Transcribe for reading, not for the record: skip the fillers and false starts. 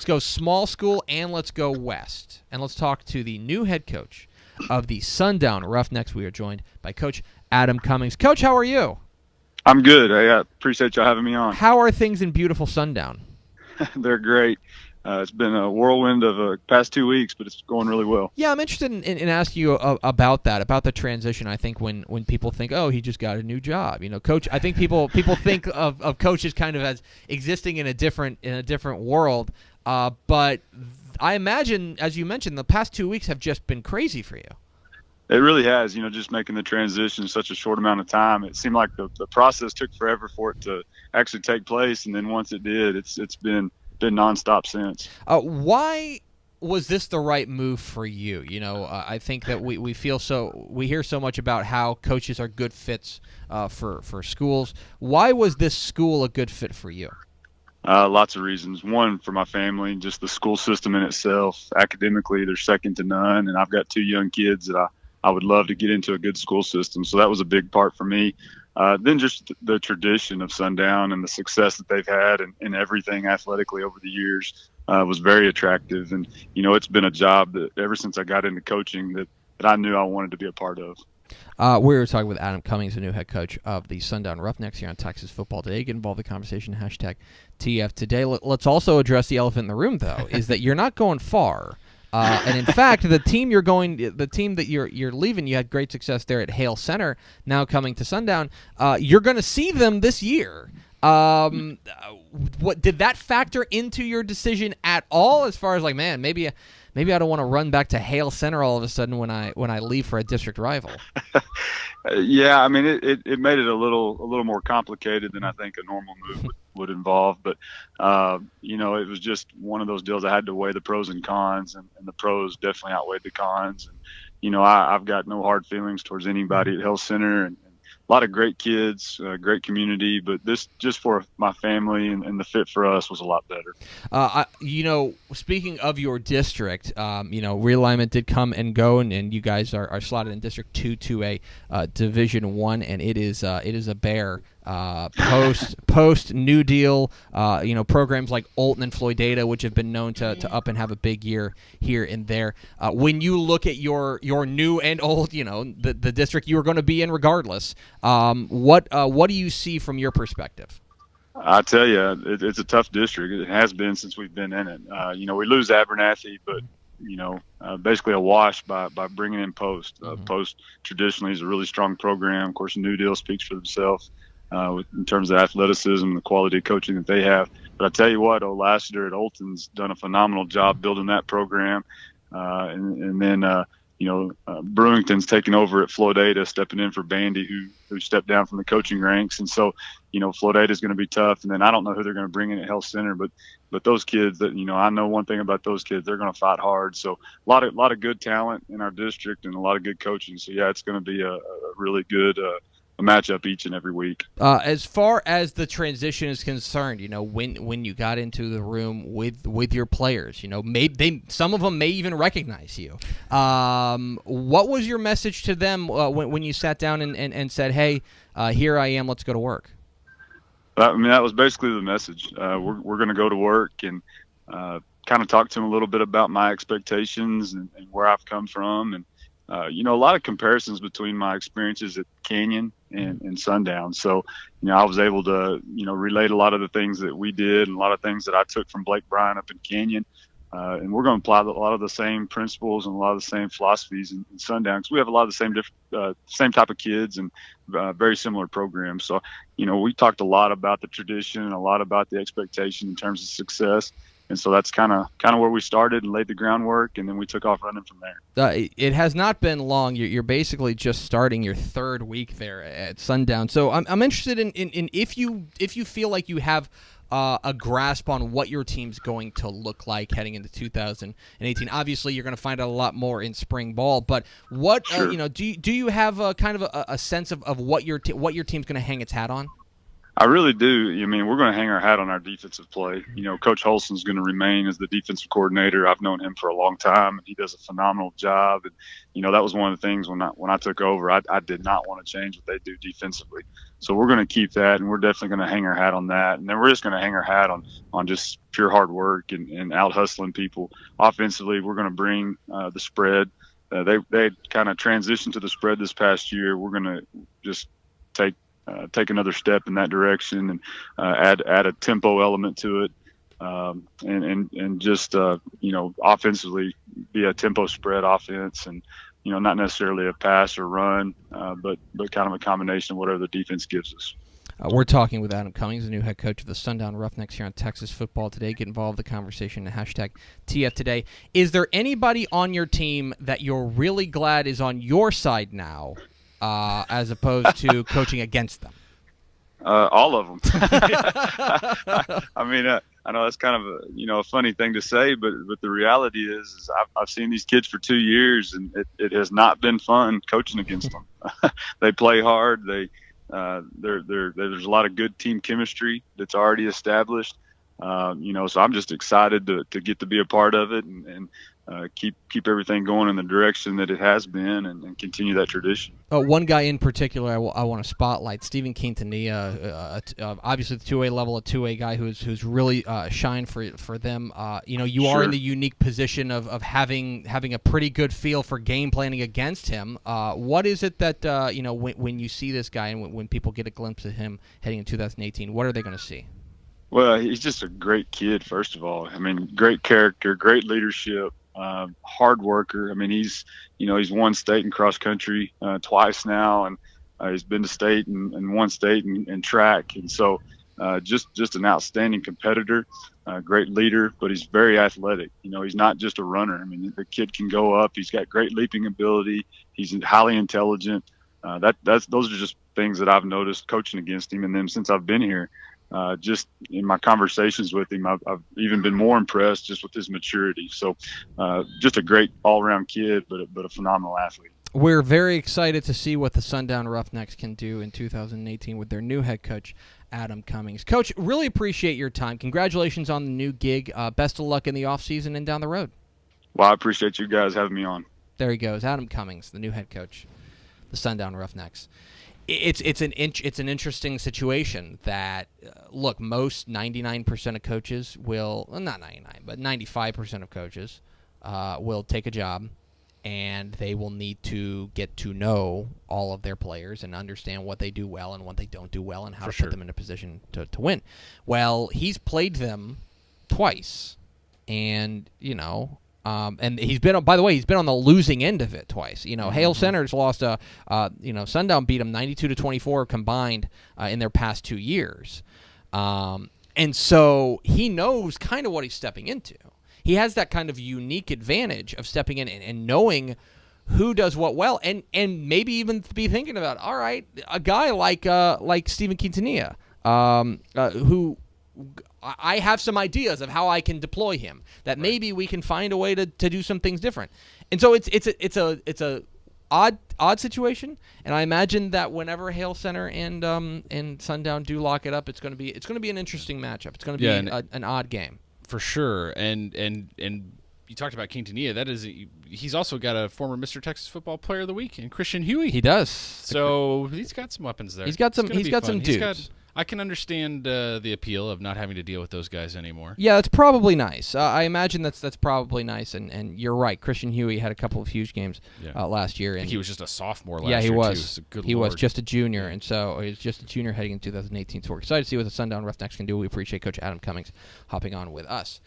let's go small school and let's go west. And let's talk to the new head coach of the Sundown Roughnecks. We are joined by Coach Adam Cummings. Coach, how are you? I'm good. I appreciate y'all having me on. How are things in beautiful Sundown? They're great. It's been a whirlwind of the past 2 weeks, but it's going really well. Yeah, I'm interested in asking you about that, about the transition. I think when people think, oh, he just got a new job, Coach. I think people think of coaches kind of as existing in a different world. But I imagine, as you mentioned, the past 2 weeks have just been crazy for you. It really has, just making the transition in such a short amount of time. It seemed like the process took forever for it to actually take place, and then once it did, it's been nonstop since. Why was this the right move for you? I think that we hear so much about how coaches are good fits for schools. Why was this school a good fit for you? Lots of reasons. One, for my family, just the school system in itself. Academically, they're second to none, and I've got 2 young kids that I would love to get into a good school system. So that was a big part for me. Then just the tradition of Sundown and the success that they've had and everything athletically over the years was very attractive. And, it's been a job that ever since I got into coaching that I knew I wanted to be a part of. We were talking with Adam Cummings, the new head coach of the Sundown Roughnecks here on Texas Football Today. Get involved in the conversation, #TF Today. Let's also address the elephant in the room, though, is that you're not going far. And in fact, the team that you're leaving, you had great success there at Hale Center. Now coming to Sundown, you're going to see them this year. What did that factor into your decision at all? As far as maybe I don't want to run back to Hale Center all of a sudden when I leave for a district rival. Yeah, I mean it made it a little more complicated than I think a normal move would involve, but it was just one of those deals. I had to weigh the pros and cons, and the pros definitely outweighed the cons. And I've got no hard feelings towards anybody at Hale Center, and a lot of great kids, great community, but this just for my family and the fit for us was a lot better. Speaking of your district, realignment did come and go, and you guys are slotted in District 2 to a Division 1, and it is a bear. Post New Deal, programs like Olton and Floydada, which have been known to up and have a big year here and there. When you look at your new and old, the district you are going to be in regardless, what do you see from your perspective? I tell you, it's a tough district. It has been since we've been in it. We lose Abernathy, but basically a wash by bringing in Post. Post traditionally is a really strong program. Of course, New Deal speaks for themselves. In terms of athleticism and the quality of coaching that they have. But I tell you what, Lassiter at Olton's done a phenomenal job building that program. And then Brewington's taken over at Floydada, stepping in for Bandy, who stepped down from the coaching ranks. And so, Floydada is going to be tough. And then I don't know who they're going to bring in at Hale Center, but those kids that, I know one thing about those kids, they're going to fight hard. So a lot of good talent in our district and a lot of good coaching. So yeah, it's going to be a really good, a matchup each and every week. As far as the transition is concerned, when you got into the room with your players, some of them may even recognize you. What was your message to them when you sat down and said, "Hey, here I am. Let's go to work"? I mean, that was basically the message. We're going to go to work and kind of talk to them a little bit about my expectations and where I've come from, and a lot of comparisons between my experiences at Canyon and Sundown. So, I was able to, relate a lot of the things that we did and a lot of things that I took from Blake Bryan up in Canyon. And we're going to apply a lot of the same principles and a lot of the same philosophies in Sundown, because we have a lot of the same type of kids and very similar programs. So, we talked a lot about the tradition and a lot about the expectation in terms of success. And so that's kind of where we started and laid the groundwork, and then we took off running from there. It has not been long. You're basically just starting your 3rd week there at Sundown. So I'm interested in if you feel like you have a grasp on what your team's going to look like heading into 2018. Obviously, you're going to find out a lot more in spring ball. But what Sure. do you have a kind of a sense of what your team's going to hang its hat on? I really do. I mean, we're going to hang our hat on our defensive play. You know, Coach Holson's going to remain as the defensive coordinator. I've known him for a long time, and he does a phenomenal job. And you know, that was one of the things when I took over. I did not want to change what they do defensively. So we're going to keep that, and we're definitely going to hang our hat on that. And then we're just going to hang our hat on just pure hard work and out hustling people. Offensively, we're going to bring the spread. They kind of transitioned to the spread this past year. We're going to just take another step in that direction and add a tempo element to it, and just you know, offensively be a tempo spread offense, and you know, not necessarily a pass or run, but kind of a combination of whatever the defense gives us. We're talking with Adam Cummings, the new head coach of the Sundown Roughnecks here on Texas Football Today. Get involved in the conversation at #TF Today. Is there anybody on your team that you're really glad is on your side now, as opposed to coaching against them? All of them. I mean, I know that's kind of a funny thing to say, but the reality is I've seen these kids for 2 years, and it has not been fun coaching against them. They play hard. There's a lot of good team chemistry that's already established. So I'm just excited to get to be a part of it and keep everything going in the direction that it has been and continue that tradition. One guy in particular I want to spotlight, Stephen Quintanilla, obviously the 2A level, a 2A guy who's really shined for them. You are in the unique position of having a pretty good feel for game planning against him. What is it that when you see this guy and when people get a glimpse of him heading in 2018, what are they going to see? Well, he's just a great kid, first of all. I mean, great character, great leadership, hard worker. I mean, he's won state and cross country twice now, and he's been to state and won state in track. And so just an outstanding competitor, great leader, but he's very athletic. He's not just a runner. I mean, the kid can go up. He's got great leaping ability. He's highly intelligent. Those are just things that I've noticed coaching against him. And then since I've been here, just in my conversations with him, I've even been more impressed just with his maturity. So just a great all-around kid, but a phenomenal athlete. We're very excited to see what the Sundown Roughnecks can do in 2018 with their new head coach, Adam Cummings. Coach, really appreciate your time. Congratulations on the new gig. Best of luck in the offseason and down the road. Well, I appreciate you guys having me on. There he goes, Adam Cummings, the new head coach, the Sundown Roughnecks. It's an interesting situation that, look, most 99% of coaches will, well, not 99, but 95% of coaches will take a job, and they will need to get to know all of their players and understand what they do well and what they don't do well and how to put them in a position to win. Well, he's played them twice, and, and he's been, by the way, he's been on the losing end of it twice. Hale Center's lost Sundown beat them 92-24 combined in their past 2 years. And so he knows kind of what he's stepping into. He has that kind of unique advantage of stepping in and knowing who does what well, and maybe even be thinking about, all right, a guy like Stephen Quintanilla, who I have some ideas of how I can deploy him. That maybe we can find a way to do some things different. And so it's a odd situation. And I imagine that whenever Hale Center and Sundown do lock it up, it's going to be an interesting matchup. It's going to be an odd game for sure. And you talked about Quintanilla. He's also got a former Mr. Texas Football Player of the Week in Christian Huey. He does. So he's got some weapons there. He's got some dudes. I can understand the appeal of not having to deal with those guys anymore. Yeah, that's probably nice. I imagine that's probably nice. And you're right. Christian Huey had a couple of huge games last year. I think he was just a sophomore last year. Yeah, he was. Too. He was just a junior, and so he was just a junior heading in 2018. So we're excited to see what the Sundown Roughnecks can do. We appreciate Coach Adam Cummings hopping on with us.